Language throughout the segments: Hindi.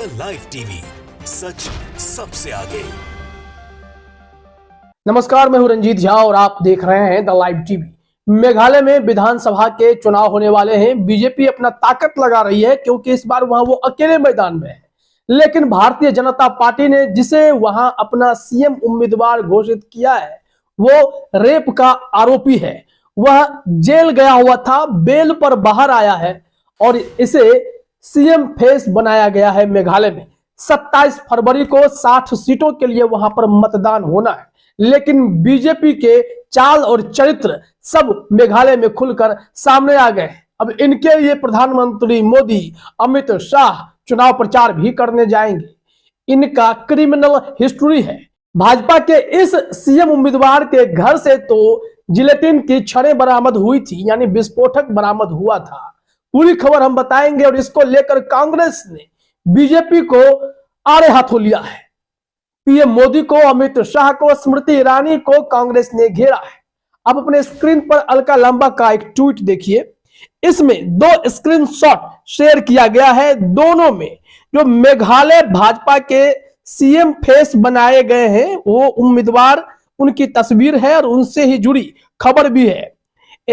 लाइव टीवी, सच सबसे आगे। नमस्कार, मैं हूं रंजीत झा और आप देख रहे हैं द लाइव टीवी। मेघालय में विधानसभा के चुनाव होने वाले हैं। बीजेपी अपना ताकत लगा रही है क्योंकि इस बार वहां वो अकेले मैदान में है। लेकिन भारतीय जनता पार्टी ने जिसे वहां अपना सीएम उम्मीदवार घोषित किया है वो रेप का आरोपी है। वह जेल गया हुआ था, बेल पर बाहर आया है और इसे सीएम फेस बनाया गया है। मेघालय में 27 फरवरी को 60 सीटों के लिए वहां पर मतदान होना है, लेकिन बीजेपी के चाल और चरित्र सब मेघालय में खुलकर सामने आ गए। अब इनके लिए प्रधानमंत्री मोदी, अमित शाह चुनाव प्रचार भी करने जाएंगे। इनका क्रिमिनल हिस्ट्री है। भाजपा के इस सीएम उम्मीदवार के घर से तो जिलेटिन की छड़ें बरामद हुई थी, यानी विस्फोटक बरामद हुआ था। पूरी खबर हम बताएंगे और इसको लेकर कांग्रेस ने बीजेपी को आड़े हाथों लिया है। पीएम मोदी को, अमित शाह को, स्मृति ईरानी को कांग्रेस ने घेरा है। अब अपने स्क्रीन पर अलका लांबा का एक ट्वीट देखिए। इसमें 2 स्क्रीनशॉट शेयर किया गया है। दोनों में जो मेघालय भाजपा के सीएम फेस बनाए गए हैं वो उम्मीदवार, उनकी तस्वीर है और उनसे ही जुड़ी खबर भी है।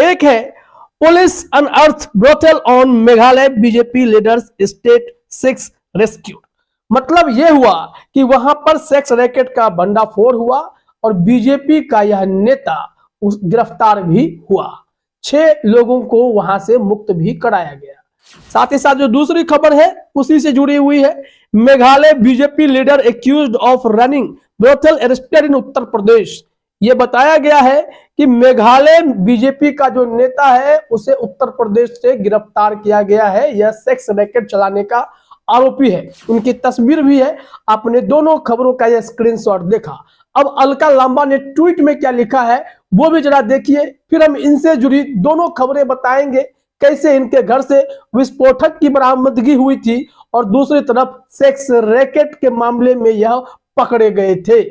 एक है police unearth brothel on Meghalaya BJP leaders state 6 rescue. मतलब यह हुआ कि वहां पर सेक्स रैकेट का भंडाफोड़ हुआ और बीजेपी का यह नेता गिरफ्तार भी हुआ। 6 लोगों को वहां से मुक्त भी कराया गया। साथ ही साथ जो दूसरी खबर है उसी से जुड़ी हुई है। Meghalaya BJP leader accused of running brothel arrested in Uttar Pradesh. यह बताया गया है कि मेघालय बीजेपी का जो नेता है उसे उत्तर प्रदेश से गिरफ्तार किया गया है। यह सेक्स रैकेट चलाने का आरोपी है। उनकी तस्वीर भी है। आपने दोनों खबरों का यह स्क्रीनशॉट देखा। अब अलका लांबा ने ट्वीट में क्या लिखा है वो भी जरा देखिए, फिर हम इनसे जुड़ी दोनों खबरें बताएंगे। कैसे इनके घर से विस्फोटक की बरामदगी हुई थी और दूसरी तरफ सेक्स रैकेट के मामले में यह पकड़े गए थे।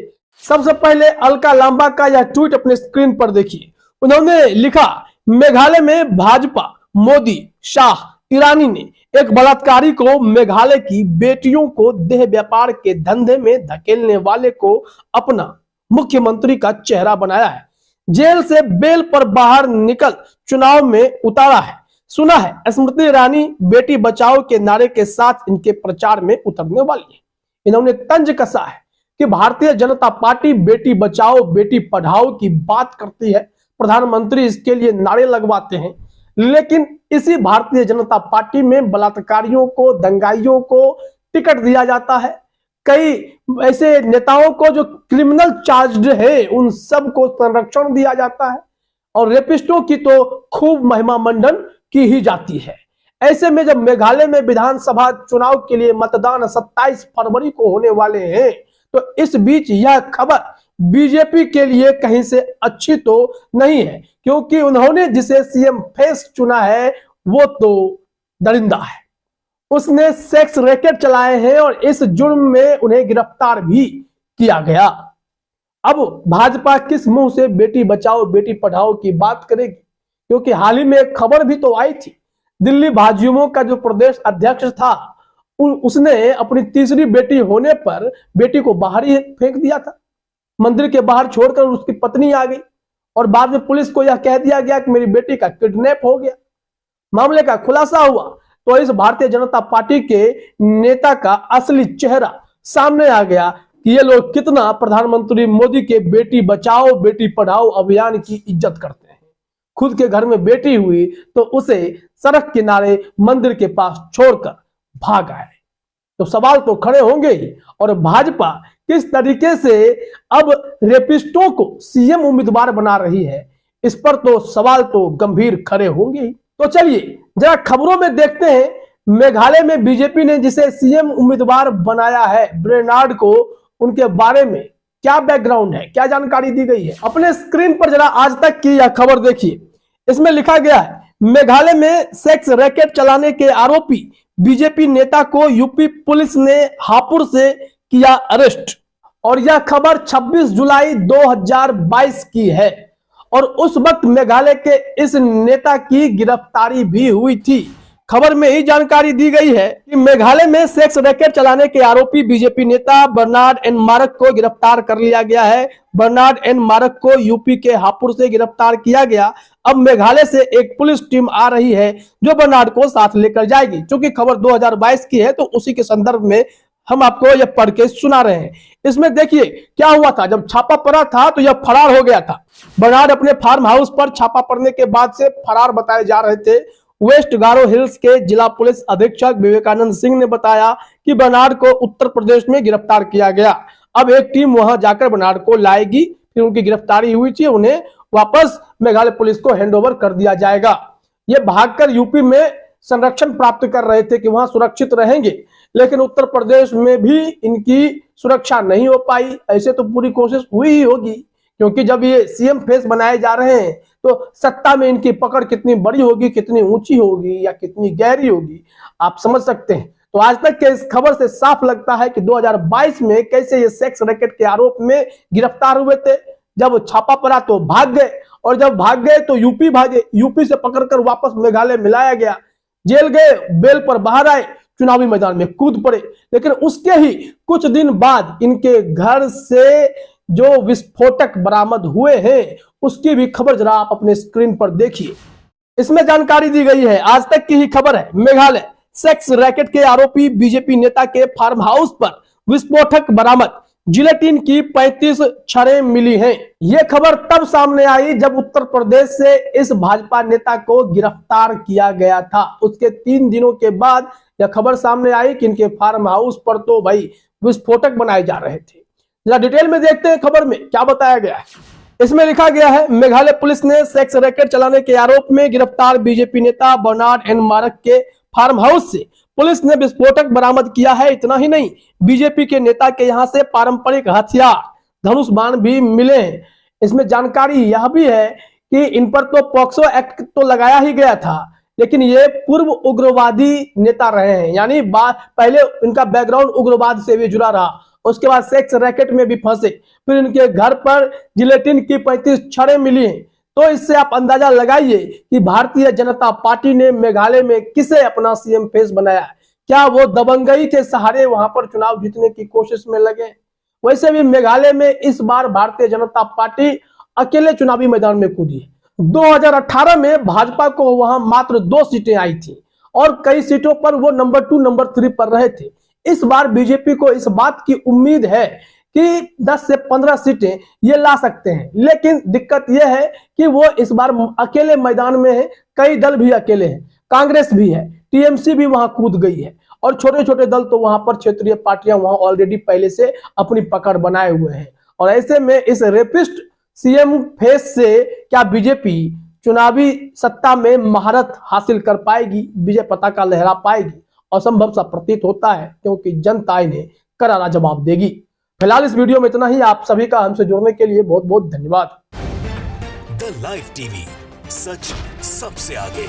सबसे पहले अलका लांबा का यह ट्वीट अपने स्क्रीन पर देखिए। उन्होंने लिखा, मेघालय में भाजपा, मोदी, शाह, ईरानी ने एक बलात्कारी को, मेघालय की बेटियों को देह व्यापार के धंधे में धकेलने वाले को अपना मुख्यमंत्री का चेहरा बनाया है। जेल से बेल पर बाहर निकल चुनाव में उतारा है। सुना है स्मृति ईरानी बेटी बचाओ के नारे के साथ इनके प्रचार में उतरने वाली है। इन्होंने तंज कसा है कि भारतीय जनता पार्टी बेटी बचाओ बेटी पढ़ाओ की बात करती है, प्रधानमंत्री इसके लिए नारे लगवाते हैं, लेकिन इसी भारतीय जनता पार्टी में बलात्कारियों को, दंगाइयों को टिकट दिया जाता है। कई ऐसे नेताओं को जो क्रिमिनल चार्ज्ड है उन सब को संरक्षण दिया जाता है और रेपिस्टों की तो खूब महिमा मंडन की ही जाती है। ऐसे में जब मेघालय में विधानसभा चुनाव के लिए मतदान 27 फरवरी को होने वाले हैं तो इस बीच यह खबर बीजेपी के लिए कहीं से अच्छी तो नहीं है, क्योंकि उन्होंने जिसे सीएम फेस चुना है वो तो दरिंदा है। उसने सेक्स रैकेट चलाए हैं और इस जुर्म में उन्हें गिरफ्तार भी किया गया। अब भाजपा किस मुंह से बेटी बचाओ बेटी पढ़ाओ की बात करेगी, क्योंकि हाल ही में एक खबर भी तो आई थी। दिल्ली भाजयुमो का जो प्रदेश अध्यक्ष था उसने अपनी तीसरी बेटी होने पर बेटी को बाहर ही फेंक दिया था, मंदिर के बाहर छोड़कर उसकी पत्नी आ गई और बाद में पुलिस को यह कह दिया गया कि मेरी बेटी का किडनैप हो गया। मामले का खुलासा हुआ तो इस भारतीय जनता पार्टी के नेता का असली चेहरा सामने आ गया कि ये लोग कितना प्रधानमंत्री मोदी के बेटी बचाओ बेटी पढ़ाओ अभियान की इज्जत करते हैं। खुद के घर में बेटी हुई तो उसे सड़क किनारे मंदिर के पास छोड़कर भाग आए। तो सवाल तो खड़े होंगे ही। और भाजपा किस तरीके से अब रेपिस्टों को सीएम उम्मीदवार बना रही है, इस पर तो सवाल तो गंभीर खड़े होंगे ही। तो चलिए जरा खबरों में देखते हैं। मेघालय में बीजेपी ने जिसे सीएम उम्मीदवार बनाया है बेर्नार्ड को, उनके बारे में क्या बैकग्राउंड है, क्या जानकारी दी गई है। अपने स्क्रीन पर जरा आज तक की यह खबर देखिए। इसमें लिखा गया है, मेघालय में सेक्स रैकेट चलाने के आरोपी बीजेपी नेता को यूपी पुलिस ने हापुड़ से किया अरेस्ट। और यह खबर 26 जुलाई 2022 की है और उस वक्त मेघालय के इस नेता की गिरफ्तारी भी हुई थी। खबर में ही जानकारी दी गई है कि मेघालय में सेक्स रैकेट चलाने के आरोपी बीजेपी नेता बर्नार्ड एन मारक को गिरफ्तार कर लिया गया है। बर्नार्ड एन मारक को यूपी के हापुड़ से गिरफ्तार किया गया। अब मेघालय से एक पुलिस टीम आ रही है जो बर्नार्ड को साथ लेकर जाएगी। क्योंकि खबर 2022 की है तो उसी के संदर्भ में हम आपको यह पढ़ के सुना रहे हैं। इसमें देखिए क्या हुआ था, जब छापा पड़ा था तो यह फरार हो गया था। बर्नार्ड अपने फार्म हाउस पर छापा पड़ने के बाद से फरार बताए जा रहे थे। वेस्ट गारो हिल्स के जिला पुलिस अधीक्षक विवेकानंद सिंह ने बताया कि बर्नार्ड को उत्तर प्रदेश में गिरफ्तार किया गया। अब एक टीम वहां जाकर बर्नार्ड को लाएगी, फिर उनकी गिरफ्तारी हुई थी, उन्हें वापस मेघालय पुलिस को हैंडओवर कर दिया जाएगा। ये भागकर यूपी में संरक्षण प्राप्त कर रहे थे कि वहां सुरक्षित रहेंगे, लेकिन उत्तर प्रदेश में भी इनकी सुरक्षा नहीं हो पाई। ऐसे तो पूरी कोशिश हुई ही होगी, क्योंकि जब ये सीएम फेस बनाए जा रहे हैं तो सत्ता में इनकी पकड़ कितनी बड़ी होगी, कितनी ऊंची होगी या कितनी गहरी होगी, आप समझ सकते हैं। तो आज तक के इस खबर से साफ लगता है कि 2022 में कैसे ये सेक्स रैकेट के आरोप में गिरफ्तार हुए थे। जब छापा पड़ा तो भाग गए, और जब भाग गए तो यूपी भागे, यूपी से पकड़कर वापस मेघालय मिलाया गया, जेल गए, बेल पर बाहर आए, चुनावी मैदान में कूद पड़े। लेकिन उसके ही कुछ दिन बाद इनके घर से जो विस्फोटक बरामद हुए हैं उसकी भी खबर जरा आप अपने स्क्रीन पर देखिए। इसमें जानकारी दी गई है, आज तक की ही खबर है। मेघालय सेक्स रैकेट के आरोपी बीजेपी नेता के फार्म हाउस पर विस्फोटक बरामद, जिलेटिन की 35 छड़ें मिली हैं। यह खबर तब सामने आई जब उत्तर प्रदेश से इस भाजपा नेता को गिरफ्तार किया गया था। उसके 3 दिनों के बाद यह खबर सामने आई कि इनके फार्म हाउस पर तो भाई विस्फोटक बनाए जा रहे थे। जरा डिटेल में देखते हैं खबर में क्या बताया गया है। इसमें लिखा गया है, मेघालय पुलिस ने सेक्स रैकेट चलाने के आरोप में गिरफ्तार बीजेपी नेता बर्नार्ड एन मारक के फार्म हाउस से पुलिस ने विस्फोटक बरामद किया है। इतना ही नहीं, बीजेपी के नेता के यहां से पारंपरिक हथियार, धनुष बाण भी मिले हैं। इसमें जानकारी यह भी है कि इन पर तो पॉक्सो एक्ट तो लगाया ही गया था, लेकिन ये पूर्व उग्रवादी नेता रहे हैं, यानी पहले इनका बैकग्राउंड उग्रवाद से भी जुड़ा रहा, उसके बाद सेक्स रैकेट में भी फंसे, फिर इनके घर पर जिलेटिन की 35 छड़ें मिली हैं। तो इससे आप अंदाजा लगाइए कि भारतीय जनता पार्टी ने मेघालय में किसे अपना सीएम फेस बनाया। क्या वो दबंगई के सहारे वहां पर चुनाव जीतने की कोशिश में लगे? वैसे भी मेघालय में इस बार भारतीय जनता पार्टी अकेले चुनावी मैदान में कूदी है। 2018 में भाजपा को वहां मात्र 2 सीटें आई थी और कई सीटों पर वो नंबर 2, नंबर 3 पर रहे थे। इस बार बीजेपी को इस बात की उम्मीद है कि 10 से 15 सीटें ये ला सकते हैं, लेकिन दिक्कत यह है कि वो इस बार अकेले मैदान में है। कई दल भी अकेले हैं, कांग्रेस भी है, टीएमसी भी वहां कूद गई है, और छोटे छोटे दल तो वहां पर क्षेत्रीय पार्टियां वहां ऑलरेडी पहले से अपनी पकड़ बनाए हुए हैं। और ऐसे में इस रेपिस्ट सीएम फेस से क्या बीजेपी चुनावी सत्ता में महारत हासिल कर पाएगी, विजय पताका लहरा पाएगी? असंभव सा प्रतीत होता है, क्योंकि जनता इन्हें करारा जवाब देगी। फिलहाल इस वीडियो में इतना ही। आप सभी का हमसे जुड़ने के लिए बहुत बहुत धन्यवाद। द लाइव टीवी, सच सबसे आगे।